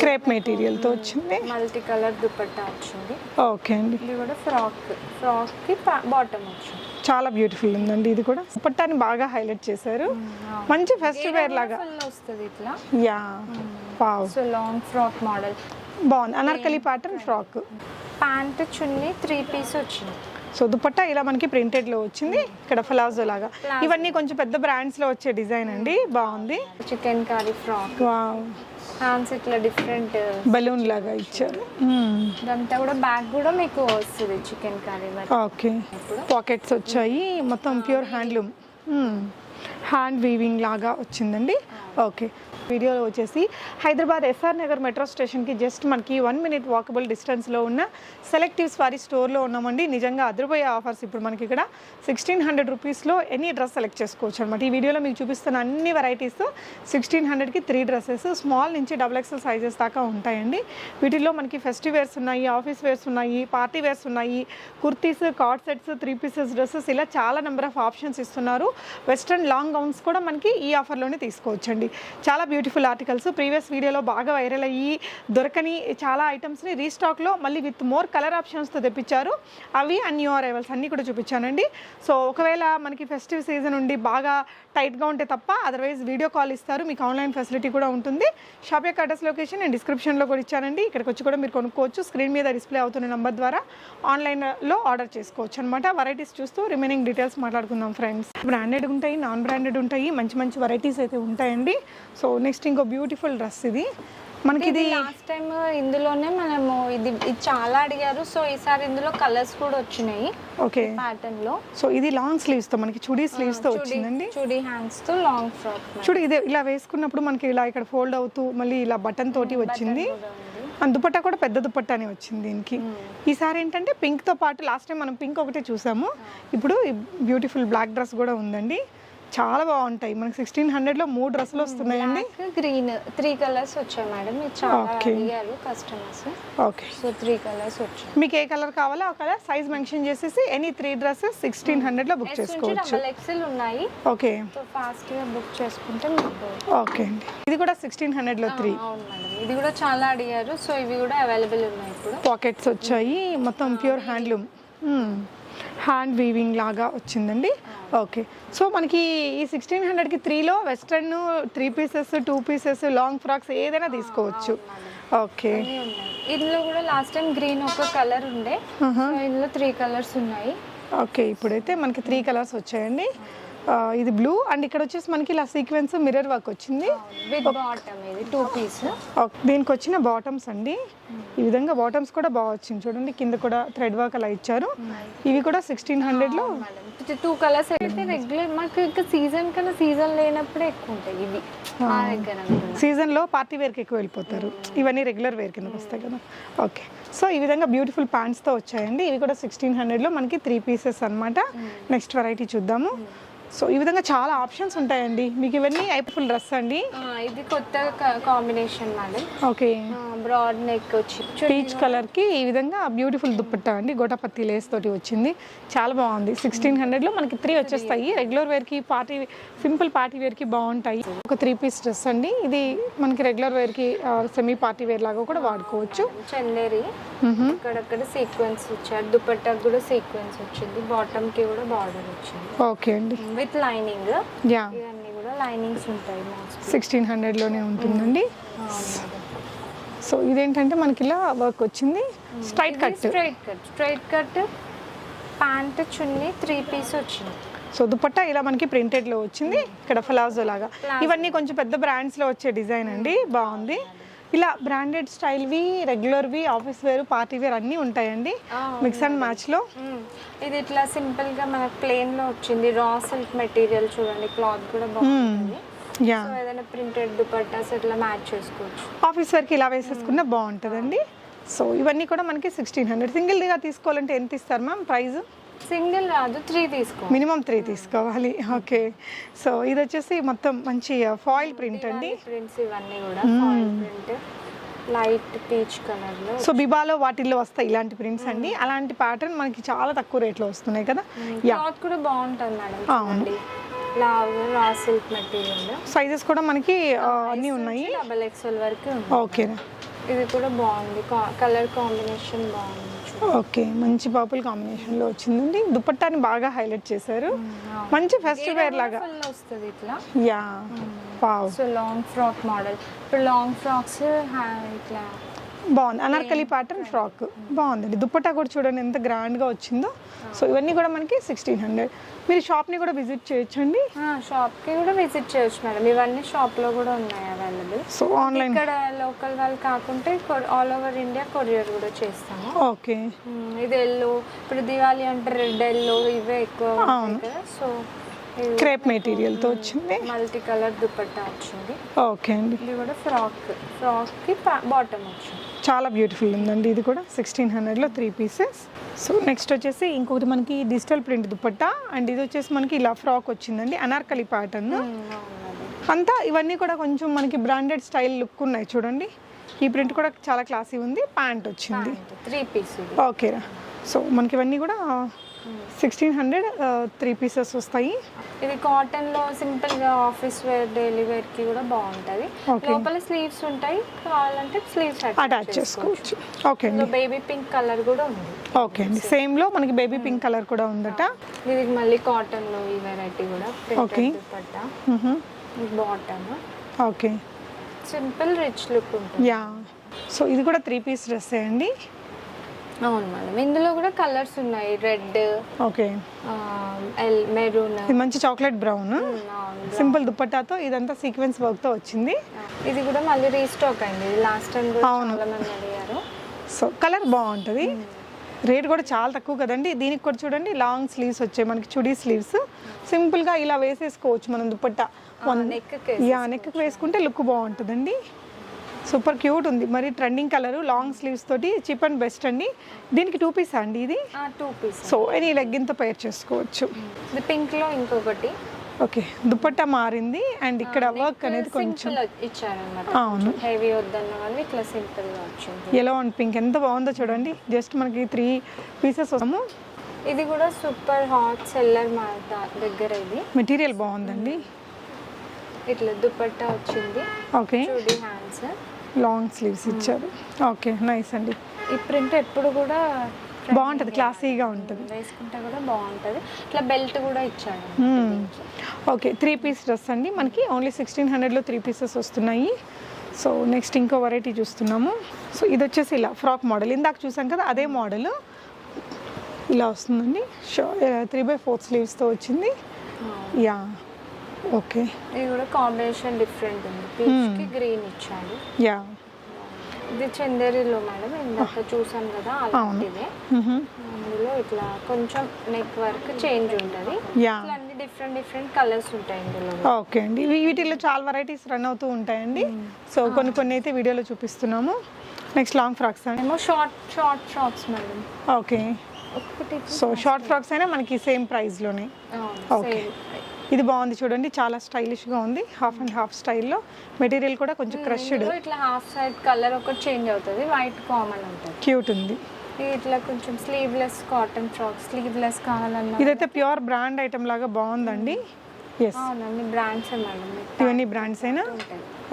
Crepe material తో వచ్చింది, multi colour dupatta వచ్చింది. ఓకే అండి. ఇది కూడా ఫ్రాక్ కి బాటమ్ వచ్చింది. చాలా బ్యూటిఫుల్ ఉందండి. ఇది కూడా దుపట్టాని బాగా హైలైట్ చేశారు. మంచి ఫెస్టివ్ వేర్ లాగా వస్తుంది ఇట్లా. Yeah wow. So long frock model బాగుంది. Anarkali pattern frock. Pant chunni 3 piece వచ్చింది. సో దుపట్టా ఇలా మనకి ప్రింటెడ్ లో వచ్చింది. ఇక్కడ ప్లాజో లాగా ఇవన్నీ కొంచెం పెద్ద బ్రాండ్స్ లో వచ్చే డిజైన్ అండి. బాగుంది. Chicken curry frock. Wow. Hands ఇట్లా డిఫరెంట్ బలూన్ లాగా ఇచ్చారు. ఇదంతా కూడా బ్యాక్ కూడా మీకు వస్తుంది చికెన్ కర్రీ. ఓకే. పాకెట్స్ వచ్చాయి. మొత్తం ప్యూర్ హ్యాండ్లూమ్ హ్యాండ్ వీవింగ్ లాగా వచ్చిందండి. ఓకే. వీడియోలో వచ్చేసి హైదరాబాద్ ఎస్ఆర్ నగర్ మెట్రో స్టేషన్కి జస్ట్ మనకి 1 minute వాకబుల్ డిస్టెన్స్లో ఉన్న సెలెక్టివ్ సారీ స్టోర్లో ఉన్నామండి. నిజంగా అదిరిపోయే ఆఫర్స్ ఇప్పుడు మనకి ఇక్కడ 1600 రూపీస్లో ఎనీ డ్రెస్ సెలెక్ట్ చేసుకోవచ్చు అనమాట. ఈ వీడియోలో మీకు చూపిస్తున్న అన్ని వెరైటీస్ 1600కి 3 డ్రెస్సెస్ స్మాల్ నుంచి XXL సైజెస్ దాకా ఉంటాయండి. వీటిల్లో మనకి ఫెస్టివ్ వేర్స్ ఉన్నాయి, ఆఫీస్ వేర్స్ ఉన్నాయి, పార్టీ వేర్స్ ఉన్నాయి, kurtis, card sets, 3 pieces dresses, ఇలా చాలా నెంబర్ ఆఫ్ ఆప్షన్స్ ఇస్తున్నారు. వెస్ట్రన్ లాంగ్ గౌన్స్ కూడా మనకి ఈ ఆఫర్లోనే తీసుకోవచ్చండి. చాలా బ్యూటిఫుల్ ఆర్టికల్స్ ప్రీవియస్ వీడియోలో బాగా వైరల్ అయ్యి దొరకని చాలా ఐటమ్స్ని రీస్టాక్లో మళ్ళీ విత్ మోర్ కలర్ ఆప్షన్స్తో తెప్పించారు. అవి అండ్ న్యూ అరైవల్స్ అన్నీ కూడా చూపించానండి. సో ఒకవేళ మనకి ఫెస్టివ్ సీజన్ ఉండి బాగా టైట్గా ఉంటే తప్ప అదర్వైజ్ వీడియో కాల్ ఇస్తారు. మీకు ఆన్లైన్ ఫెసిలిటీ కూడా ఉంటుంది. షాప్ యొక్క అడ్రస్ లొకేషన్ నేను డిస్క్రిప్షన్లో కూడా ఇచ్చానండి. ఇక్కడికి వచ్చి కూడా మీరు కొనుక్కోవచ్చు. స్క్రీన్ మీద డిస్ప్లే అవుతున్న నెంబర్ ద్వారా ఆన్లైన్లో ఆర్డర్ చేసుకోవచ్చు అనమాట. వెరైటీస్ చూస్తూ రిమైనింగ్ డీటెయిల్స్ మాట్లాడుకుందాం ఫ్రెండ్స్. బ్రాండెడ్ ఉంటాయి, నాన్ బ్రాండెడ్ ఉంటాయి, మంచి మంచి వెరైటీస్ అయితే ఉంటాయండి. సో నెక్స్ట్ ఇంకో బ్యూటిఫుల్ డ్రెస్ ఇది మనకి. ఇది లాస్ట్ టైం ఇందులోనే మనము ఇది చాలా అడిగారు. సో ఈసారి ఇందులో కలర్స్ కూడా వచ్చినాయి. ఓకే. ప్యాటర్న్ లో. సో ఇది లాంగ్ స్లీవ్స్ తో మనకి చుడీ స్లీవ్స్ తో వచ్చిందండి. చుడీ హ్యాండ్స్ తో లాంగ్ ఫ్రాక్. చూడు ఇది ఇలా వేసుకున్నప్పుడు మనకి ఇలా ఇక్కడ ఫోల్డ్ అవుతూ మళ్ళీ ఇలా బటన్ తోటి వచ్చింది. దుపట్టా కూడా పెద్ద దుపట్టానే వచ్చింది దీనికి. ఈసారి ఏంటంటే పింక్ తో పాటు లాస్ట్ టైం మనం పింక్ ఒకటే చూసాము, ఇప్పుడు బ్యూటిఫుల్ బ్లాక్ డ్రెస్ కూడా ఉందండి. చాలా బాగుంటాయి. మనకి 1600లో 3 డ్రెస్సులు వస్తున్నాయండి. గ్రీన్ 3 కలర్స్ వచ్చాయి మేడం. మీరు చాలా అడిగారు కస్టమర్స్. ఓకే. సో 3 కలర్స్ వచ్చాయి. మీకు ఏ కలర్ కావాలో ఆ కలర్ సైజ్ మెన్షన్ చేసేసి ఎనీ 3 డ్రెస్సెస్ 1600లో బుక్ చేసుకోవచ్చు. XL ఉన్నాయి. ఓకే. సో ఫాస్ట్ గా బుక్ చేసుకుంటే మీకు. ఓకే అండి. ఇది కూడా 1600లో 3. అవును మేడం. ఇది కూడా చాలా అడిగారు. సో ఇవి కూడా అవైలబుల్ ఉన్నాయి ఇప్పుడు. పాకెట్స్ వచ్చాయి. మొత్తం ప్యూర్ హ్యాండ్లూమ్ హ్యాండ్ వీవింగ్ లాగా వచ్చిందండి. ఓకే. సో మనకి ఈ 1600కి 3లో western 3 pieces 2 pieces long frocks ఏదైనా తీసుకోవచ్చు. ఓకే. ఇందులో కూడా లాస్ట్ టైం గ్రీన్ ఒక కలర్ ఉండే, ఇందులో 3 కలర్స్ ఉన్నాయి. ఓకే. ఇప్పుడైతే మనకి 3 కలర్స్ వచ్చాయండి. ఇది బ్లూ అండ్ ఇక్కడ వచ్చేసి మనకి ఇలా సీక్వెన్స్ మిర్రర్ వర్క్ వచ్చింది. విత్ బాటమ్ ఇది 2 పీస్. దీనికి వచ్చిన బాటమ్స్ అండి. ఈ విధంగా బాటమ్స్ కూడా బాగా వచ్చింది చూడండి. కింద కూడా థ్రెడ్ వర్క్ అలా ఇచ్చారు. ఇవి కూడా 1600లో 2 కలర్స్ అయితే రెగ్యులర్ మాకు ఇంకా సీజన్ కన్నా సీజన్ లేనప్పుడే ఎక్కువ ఉంటాయి ఇవి. సీజన్ లో పార్టీ వేర్ కి ఎక్కువ వెళ్ళిపోతారు. ఇవన్నీ రెగ్యులర్ వేర్ కిందకి వస్తాయి కదా. ఓకే. సో ఈ విధంగా బ్యూటిఫుల్ ప్యాంట్స్ తో వచ్చాయండి. ఇవి కూడా 1600లో మనకి 3 pieces అన్నమాట. నెక్స్ట్ వెరైటీ చూద్దాము. సో ఈ విధంగా చాలా ఆప్షన్స్ ఉంటాయండి. మీకు ఇవన్నీ ఐపుల్ డ్రెస్ అండి. ఇది కొత్త combination madam. Okay. Broad neck వచ్చి పీచ్ కలర్ కి ఈ విధంగా బ్యూటిఫుల్ దుపట్టా అండి. గోటాపత్తి లేస్ తోటి వచ్చింది. చాలా బాగుంది. 1600లో మనకి 3 వచ్చేస్తాయి. రెగ్యులర్ వేర్ కి పార్టీ సింపుల్ పార్టీ వేర్ కి బాగుంటాయి. ఒక 3 piece డ్రెస్ అండి. ఇది మనకి రెగ్యులర్ వేర్ కి సెమీ పార్టీ వేర్ లాగా కూడా వాడుకోవచ్చు. చందేరి ఇక్కడక్కడ సీక్వెన్స్ ఇచ్చారు. దుపట్టా కూడా సీక్వెన్స్ వచ్చింది. బాటమ్ కి కూడా బార్డర్ వచ్చింది. ఓకే అండి. With lining. యా. ఇవన్నీ కూడా లైనింగ్స్ ఉంటాయి. 1600లోనే ఉంటుందండి. సో ఇదేంటంటే మనకి ఇలా వర్క్ వచ్చింది. Straight cut pant chunni 3 piece వచ్చింది. సో దుపట్టా ఇలా మనకి ప్రింటెడ్ లో వచ్చింది. ఇక్కడ ప్లాజో లాగా ఇవన్నీ కొంచెం పెద్ద బ్రాండ్స్ లో వచ్చే డిజైన్ అండి. బాగుంది. ఇలా బ్రాండెడ్ స్టైల్వి, రెగ్యులర్వి, ఆఫీస్ వేర్, పార్టీ వేర్ అన్నీ ఉంటాయండి. మిక్స్ అండ్ మ్యాచ్లో. ఇది ఇట్లా సింపుల్గా మనకు ప్లెయిన్ లో వచ్చింది. రా సిల్క్ మెటీరియల్ చూడండి. క్లాత్ కూడా బాగుంది. ఏదైనా ప్రింటెడ్ దుపట్టాస్ ఇట్లా మ్యాచ్ చేసుకోవచ్చు. ఆఫీస్ వేర్కి ఇలా వేసేసుకున్నా బాగుంటుందండి. సో ఇవన్నీ కూడా మనకి 1600. సింగిల్గా తీసుకోవాలంటే ఎంత ఇస్తారు మ్యామ్ ప్రైస్? సింగిల్ రాదు, 3 తీసుకో, మినిమం 3 తీసుకోవాలి. ఓకే. సో ఇది వచ్చేసి మొత్తం మంచి ఫాయిల్ ప్రింట్ అండి. ప్రింట్స్ ఇవన్నీ కూడా foil print light peach colour లో. సో బిబాలో వాటిల్లో వస్తాయి ఇలాంటి ప్రింట్స్ అండి. అలాంటి ప్యాటర్న్ మనకి చాలా తక్కువ రేట్లో వస్తున్నాయి కదా. క్లాత్ కూడా బాగుంటుంది మేడం. లావుగా రా సిల్క్ మెటీరియల్. సైజెస్ కూడా మనకి అన్నీ ఉన్నాయి. డబల్ ఎక్స్ఎల్ వరకు ఉంది. ఓకేనా. ఇది కూడా బాగుంది, కలర్ కాంబినేషన్ బాగుంది. ఓకే, మంచి పర్పుల్ కాంబినేషన్లో వచ్చిందండి. దుపట్టాని బాగా హైలైట్ చేశారు. మంచి ఫెస్టివ్ వేర్ లాగా వస్తుంది ఇట్లా. Yeah, wow. So long frock model. ఇప్పుడు లాంగ్ ఫ్రాక్స్ ఇట్లా బాగుంది. అనార్కలి ప్యాటర్న్ ఫ్రాక్ బాగుందండి. దుపట్టా కూడా చూడండి ఎంత గ్రాండ్గా వచ్చిందో. సో ఇవన్నీ కూడా మనకి 1600. మీరు షాప్ని కూడా విజిట్ చేయొచ్చండి. షాప్కి కూడా విజిట్ చేయొచ్చు మేడం. ఇవన్నీ షాప్లో కూడా ఉన్నాయి అవైలబుల్. సో ఆన్లైన్ ఇక్కడ లోకల్ వాళ్ళు కాకుంటే ఆల్ ఓవర్ ఇండియా కొరియర్ కూడా చేస్తాము. ఓకే. ఇది ఎల్లో, ఇప్పుడు దివాళీ అంటే రెడ్ ఎల్లో ఇవే ఎక్కువ కదా. సో క్రేప్ మెటీరియల్తో వచ్చింది. మల్టీ కలర్ దుపట్టా వచ్చింది. ఓకే అండి. ఇది కూడా ఫ్రాక్కి బాటమ్ వచ్చింది. చాలా బ్యూటిఫుల్ ఉందండి. ఇది కూడా 1600లో 3 పీసెస్. సో నెక్స్ట్ వచ్చేసి ఇంకొకటి మనకి డిజిటల్ ప్రింట్ దుపట్టా. అండ్ ఇది వచ్చేసి మనకి ఇలా ఫ్రాక్ వచ్చిందండి, అనార్కలి ప్యాటర్న్ అంతా. ఇవన్నీ కూడా కొంచెం మనకి బ్రాండెడ్ స్టైల్ లుక్ ఉన్నాయి చూడండి. ఈ ప్రింట్ కూడా చాలా క్లాసీ ఉంది. ప్యాంట్ వచ్చింది 3 పీస్. ఓకే. సో మనకి ఇవన్నీ కూడా 1600 3 పీసెస్ వస్తాయి. ఇది కాటన్ లో సింపుల్ గా ఆఫీస్ వేర్ డైలీ వేర్ కి కూడా బాగుంటది. లోపల స్లీవ్స్ ఉంటాయి, కావాలంటే స్లీవ్స్ అటాచ్ చేసుకోవచ్చు. ఓకే అండి. బేబీ పింక్ కలర్ కూడా ఉంది. ఓకే అండి. సేమ్ లో మనకి బేబీ పింక్ కలర్ కూడా ఉందట. ఇది మళ్ళీ కాటన్ లో ఈ వెరైటీ కూడా. Okay. Dupatta bottom. Okay. Simple rich look ఉంటుంది. యా. సో ఇది కూడా 3 పీస్ డ్రెస్ అండి. అవును మేడం. ఇందులో కూడా కలర్స్ ఉన్నాయి, రెడ్, ఓకే, మెరూన్. ఇది మంచి చాక్లెట్ బ్రౌన్ సింపుల్ దుపట్టాతో. ఇదంతా సీక్వెన్స్ వర్క్ తో వచ్చింది. ఇది కూడా మళ్ళీ రీస్టాక్ అయింది. లాస్ట్ టైం కూడా చాలా మంది అడిగారు. సో కలర్ బాగుంటుంది. రేట్ కూడా చాలా తక్కువ కదండి. దీనికి కూడా చూడండి లాంగ్ స్లీవ్స్ వచ్చాయి మనకి, చుడీ స్లీవ్స్. సింపుల్గా ఇలా వేసేసుకోవచ్చు మనం దుపట్టా. నెక్కి వేసుకుంటే లుక్ బాగుంటుందండి. సూపర్ క్యూట్ ఉంది. మరి ట్రెండింగ్ కలర్, లాంగ్ స్లీవ్స్ తోటి చీప్ అండ్ బెస్ట్ అండి. దీనికి 2 పీస్ అండి ఇది. 2 పీస్. సో ఎనీ లెగ్గిన్తో పేర్ చేసుకోవచ్చు. ఇది పింక్ లో ఇంకొకటి. ఓకే, దుపట్టా మారింది. అండ్ ఇక్కడ వర్క్ అనేది కొంచెం ఇచ్చారన్నమాట. అవును, హెవీ వద్దన్న వాళ్ళు ఇట్లా సింపుల్ గా వచ్చింది. ఎల్లో అండ్ పింక్ ఎంత బాగుందో చూడండి. జస్ట్ మనకి 3 పీసెస్ వస్తాము. ఇది కూడా సూపర్ హాట్ సెల్లర్ మా దగ్గర. ఇది మెటీరియల్ బాగుందండి. ఇట్లా దుపట్టా వచ్చింది. ఓకే, చూడి హ్యాండ్స్, లాంగ్ స్లీవ్స్ ఇచ్చారు. ఓకే, నైస్ అండి. ఈ ప్రింట్ ఎప్పుడు కూడా బాగుంటుంది, క్లాసీగా ఉంటుంది, వేసుకుంటే కూడా బాగుంటుంది. ఇట్లా బెల్ట్ కూడా ఇచ్చాడు. ఓకే, 3 పీస్ డ్రెస్ అండి. మనకి ఓన్లీ 1600లో 3 పీసెస్ వస్తున్నాయి. సో నెక్స్ట్ ఇంకో వెరైటీ చూస్తున్నాము. సో ఇది వచ్చేసి ఇలా ఫ్రాక్ మోడల్. ఇందాక చూసాం కదా అదే మోడల్ ఇలా వస్తుందండి. 3/4 స్లీవ్స్తో వచ్చింది. Yeah, okay. ఇది కూడా కాంబినేషన్ డిఫరెంట్ ఉంది. పీచ్ కి గ్రీన్ ఇచ్చాడు. యా, ఇది చందేరిలో మేడం ఇందాక చూసాం కదా అలాంటిదే. అందులో ఇట్లా కొంచెం నెక్ వర్క్ చేంజ్ ఉంటుంది. ఇట్లా అన్ని డిఫరెంట్ కలర్స్ ఉంటాయి ఇందులో. ఓకే అండి. వీటిలో చాలా వెరైటీస్ రన్ అవుతూ ఉంటాయండి. సో కొన్ని అయితే వీడియోలో చూపిస్తున్నాము. నెక్స్ట్ లాంగ్ ఫ్రాక్స్ అండి. ఏమో short frocks madam. Okay. So short frocks అయినా మనకి సేమ్ ప్రైస్లోనే. ఓకే, ఇది బాగుంది చూడండి, చాలా స్టైలిష్గా ఉంది. హాఫ్ అండ్ హాఫ్ స్టైల్లో. మెటీరియల్ కూడా కొంచెం క్రష్డ్. ఇట్లా హాఫ్ సైడ్ కలర్ ఒకటి చేంజ్ అవుతుంది, వైట్ కామన్ ఉంటుంది. క్యూట్ ఉంది. ఇట్లా కొంచెం స్లీవ్లెస్ కాటన్ ఫ్రాక్, స్లీవ్లెస్ కావాలన్నా. ఇదైతే ప్యూర్ బ్రాండ్ ఐటమ్ లాగా బాగుందండి. అవునండి, బ్రాండ్స్ మేడం. ఇవన్నీ బ్రాండ్స్ అయినా.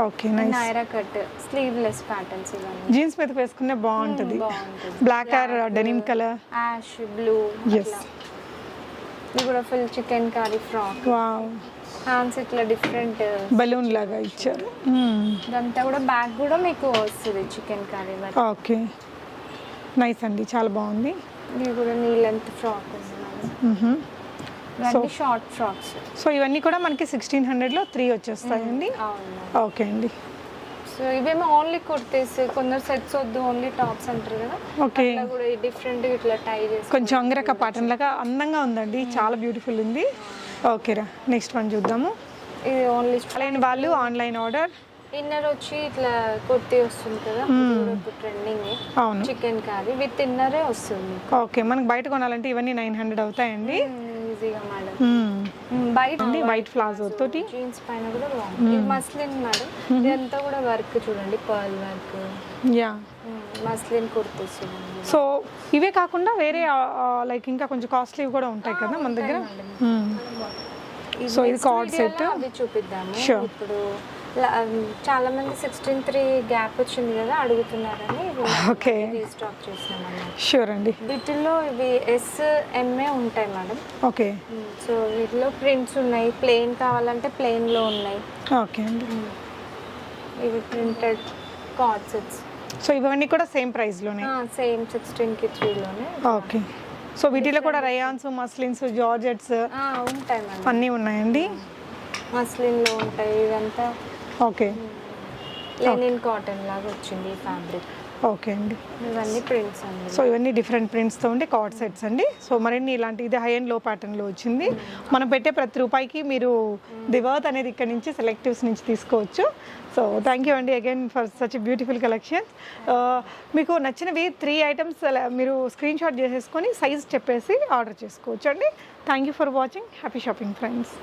Okay, nice. నైరా కట్ స్లీవ్లెస్ ప్యాటర్న్స్ ఇవన్నీ. జీన్స్ మీద వేసుకునే బాగుంటుంది. Black or denim colour, ash blue. Yes, ఇది కూడా full chikankari frock. Wow, hands ఇట్లా డిఫరెంట్ బలూన్ లాగా ఇచ్చారు. ఇదంతా కూడా బ్యాక్ కూడా మీకు వస్తుంది చికెన్ కర్రీ. ఓకే, నైస్ అండి, చాలా బాగుంది. ఇది కూడా నీ లెంత్ ఫ్రాక్ ఉంది. ఇవన్నీ షార్ట్ ఫ్రాక్స్. సో ఇవన్నీ కూడా మనకి 1600లో 3 వచ్చేస్తాయండి. ఓకే అండి. సో ఇవేమో ఓన్లీ కుర్తీస్, కొందరు సెట్స్ వద్దు ఓన్లీ టాప్స్ అంటారు కదా. ఓకే, కూడా డిఫరెంట్ ఇట్లా టై చేసి కొంచెం అంగరక పాటన్ లాగా అందంగా ఉందండి, చాలా బ్యూటిఫుల్ ఉంది. ఓకేరా, నెక్స్ట్ వన్ చూద్దాము. ఇది ఓన్లీ వాళ్ళు ఆన్లైన్ ఆర్డర్. ఇన్నర్ వచ్చి ఇట్లా కుర్తీ వస్తుంది కదా, ట్రెండింగ్. అవును, చికెన్ కర్రీ విత్ ఇన్నరే వస్తుంది. ఓకే, మనకి బయట కొనాలంటే ఇవన్నీ 900 అవుతాయండి ఈజీగా మేడం. బయట వైట్ ప్లాజో తోటి జీన్స్ పైన కూడా బాగుంది. ఇది మస్లిన్ మేడం. ఇదంతా కూడా వర్క్ చూడండి, pearl work. Yeah, muslin kurtis. So ఇవే కాకుండా వేరే లైక్ ఇంకా కొంచెం కాస్ట్లీ కూడా ఉంటాయి కదా మన దగ్గర. సో ఇది కార్డ్ సెట్ అవి చూపిద్దాము. Sure. ఇప్పుడు చాలా మంది 16:3 గ్యాప్ వచ్చింది కదా అడుగుతున్నారని ఓకే రీస్టాక్ చేసినాం అన్నమాట. షూర్ అండి. వీటిల్లో ఇవి SMA ఉంటాయి మేడం. ఓకే సో వీటిలో ప్రింట్స్ ఉన్నాయి, ప్లెయిన్ కావాలంటే ప్లెయిన్లో ఉన్నాయి. ఓకే అండి. ఇవి ప్రింటెడ్ కార్డ్ సెట్స్. సో ఇవన్నీ కూడా సేమ్ ప్రైస్లోనే? సేమ్ 16కి 3లోనే. ఓకే. సో వీటిలో కూడా రయాన్స్, మస్లిన్స్, జార్జెట్స్ ఉంటాయి మేడం. అన్నీ ఉన్నాయండి. మస్లిన్లో ఉంటాయి. ఇదంతా ఓకే లెనిన్ కాటన్ లాగా వచ్చింది ఈ ఫ్యాబ్రిక్. ఓకే అండి. ఇవన్నీ ప్రింట్స్ అండి. సో ఇవన్నీ డిఫరెంట్ ప్రింట్స్తో ఉండే కార్డ్ సెట్స్ అండి. సో మరిన్ని ఇలాంటి ఇది హై అండ్ లో ప్యాటర్న్లో వచ్చింది. మనం పెట్టే ప్రతి రూపాయికి మీరు ది వర్త్ అనేది ఇక్కడ నుంచి సెలెక్టివ్స్ నుంచి తీసుకోవచ్చు. సో థ్యాంక్ యూ అండి again for such beautiful collections. మీకు నచ్చినవి 3 ఐటమ్స్ మీరు స్క్రీన్ షాట్ చేసేసుకొని సైజ్ చెప్పేసి ఆర్డర్ చేసుకోవచ్చు అండి. Thank you for watching. Happy shopping friends.